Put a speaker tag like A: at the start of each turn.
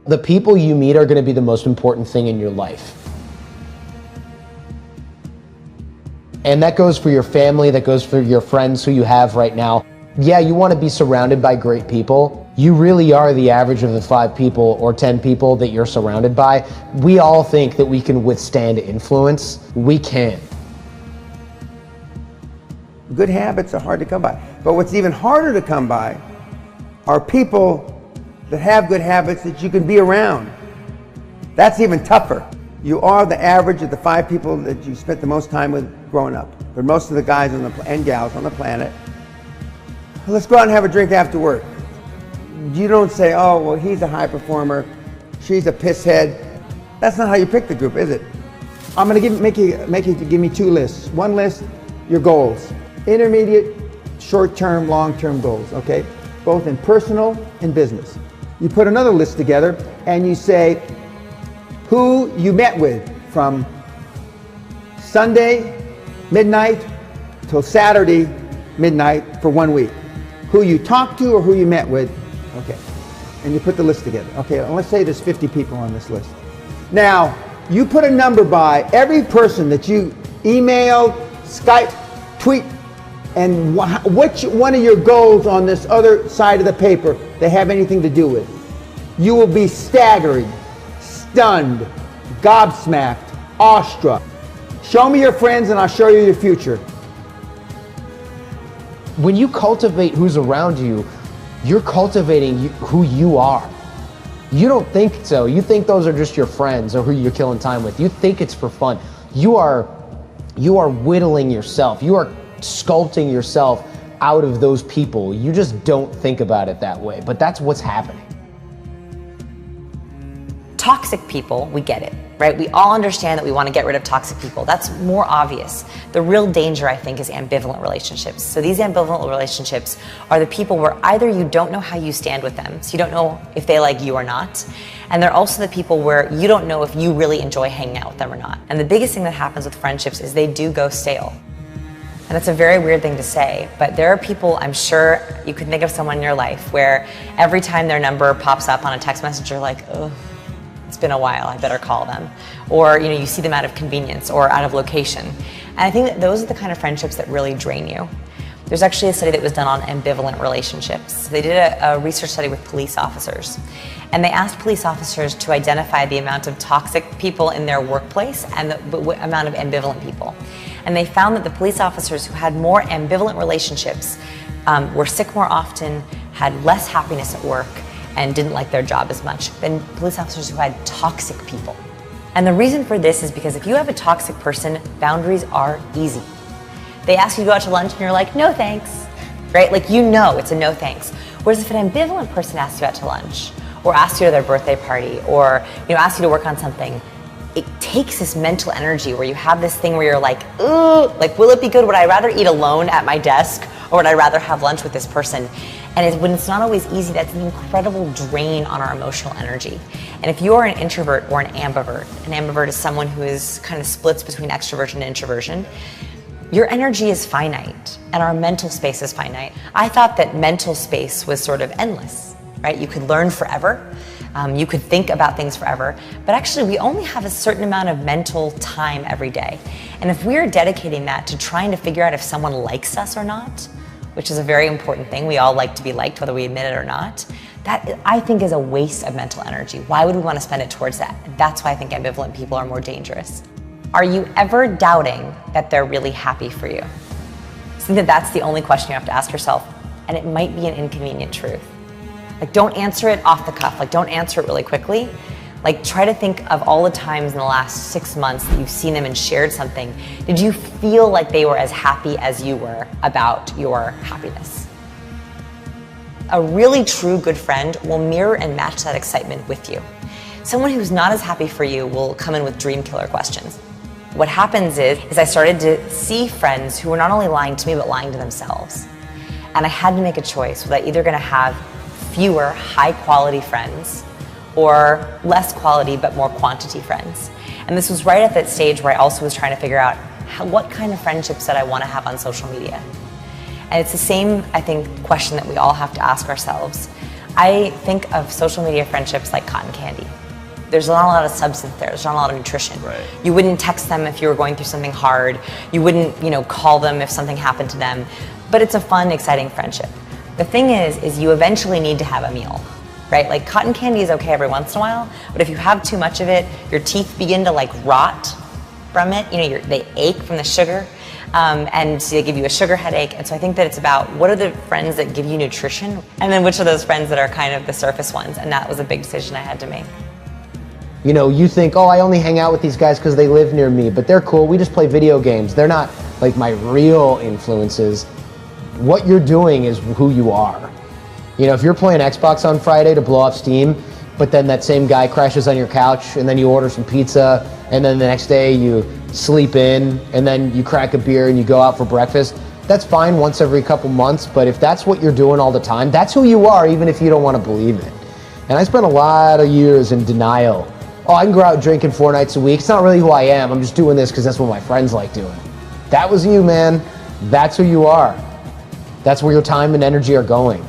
A: The people you meet are going to be the most important thing in your life. And that goes for your family, that goes for your friends who you have right now. Yeah, you want to be surrounded by great people. You really are the average of the 5 people or 10 people that you're surrounded by. We all think that we can withstand influence. We can.
B: Good habits are hard to come by. But what's even harder to come by are people that have good habits that you can be around. That's even tougher. You are the average of the 5 people that you spent the most time with growing up. But most of the guys and gals on the planet, let's go out and have a drink after work. You don't say, oh, well, he's a high performer, she's a pisshead. That's not how you pick the group, is it? I'm gonna make you give me 2 lists. One list, your goals. Intermediate, short-term, long-term goals, okay? Both in personal and business. You put another list together and you say who you met with from Sunday midnight till Saturday midnight for 1 week. Who you talked to or who you met with, okay. And you put the list together. Okay, let's say there's 50 people on this list. Now, you put a number by every person that you emailed, Skype, tweet, and which one of your goals on this other side of the paper they have anything to do with. You will be staggered, stunned, gobsmacked, awestruck. Show me your friends and I'll show you your future.
A: When you cultivate who's around you, you're cultivating who you are. You don't think so. You think those are just your friends or who you're killing time with. You think it's for fun. You are whittling yourself. You are sculpting yourself out of those people. You just don't think about it that way, but that's what's happening.
C: Toxic people, we get it, right? We all understand that we want to get rid of toxic people. That's more obvious. The real danger, I think, is ambivalent relationships. So these ambivalent relationships are the people where either you don't know how you stand with them, so you don't know if they like you or not, and they're also the people where you don't know if you really enjoy hanging out with them or not. And the biggest thing that happens with friendships is they do go stale. And that's a very weird thing to say, but there are people, I'm sure you can think of someone in your life where every time their number pops up on a text message, you're like, oh, it's been a while, I better call them. Or you see them out of convenience or out of location. And I think that those are the kind of friendships that really drain you. There's actually a study that was done on ambivalent relationships. They did a research study with police officers. And they asked police officers to identify the amount of toxic people in their workplace and the amount of ambivalent people. And they found that the police officers who had more ambivalent relationships were sick more often, had less happiness at work, and didn't like their job as much than police officers who had toxic people. And the reason for this is because if you have a toxic person, boundaries are easy. They ask you to go out to lunch and you're like, no thanks, right? Like it's a no thanks. Whereas if an ambivalent person asks you out to lunch, or asks you to their birthday party, or asks you to work on something, it takes this mental energy where you have this thing where you're like, ooh, like will it be good? Would I rather eat alone at my desk, or would I rather have lunch with this person? And when it's not always easy, that's an incredible drain on our emotional energy. And if you are an introvert or an ambivert is someone who is kind of splits between extroversion and introversion, your energy is finite and our mental space is finite. I thought that mental space was sort of endless, right? You could learn forever. You could think about things forever, but actually we only have a certain amount of mental time every day. And if we're dedicating that to trying to figure out if someone likes us or not, which is a very important thing, we all like to be liked whether we admit it or not, that I think is a waste of mental energy. Why would we want to spend it towards that? That's why I think ambivalent people are more dangerous. Are you ever doubting that they're really happy for you? I think that that's the only question you have to ask yourself, and it might be an inconvenient truth. Like, don't answer it off the cuff. Like, don't answer it really quickly. Like, try to think of all the times in the last 6 months that you've seen them and shared something. Did you feel like they were as happy as you were about your happiness? A really true good friend will mirror and match that excitement with you. Someone who's not as happy for you will come in with dream killer questions. What happens is I started to see friends who were not only lying to me, but lying to themselves. And I had to make a choice. Was I either gonna have fewer high quality friends or less quality but more quantity friends? And this was right at that stage where I also was trying to figure out what kind of friendships that I want to have on social media. And it's the same, I think, question that we all have to ask ourselves. I think of social media friendships like cotton candy. There's not a lot of substance there. There's not a lot of nutrition.
D: Right.
C: You wouldn't text them if you were going through something hard. You wouldn't, call them if something happened to them. But it's a fun, exciting friendship. The thing is you eventually need to have a meal, right? Like cotton candy is okay every once in a while, but if you have too much of it, your teeth begin to like rot from it. They ache from the sugar, and they give you a sugar headache. And so I think that it's about what are the friends that give you nutrition, and then which are those friends that are kind of the surface ones. And that was a big decision I had to make.
A: You think, oh, I only hang out with these guys because they live near me, but they're cool. We just play video games. They're not like my real influences. What you're doing is who you are. If you're playing Xbox on Friday to blow off steam, but then that same guy crashes on your couch and then you order some pizza and then the next day you sleep in and then you crack a beer and you go out for breakfast, that's fine once every couple months. But if that's what you're doing all the time, that's who you are, even if you don't want to believe it. And I spent a lot of years in denial. Oh, I can go out drinking 4 nights a week. It's not really who I am. I'm just doing this because that's what my friends like doing. That was you, man. That's who you are. That's where your time and energy are going.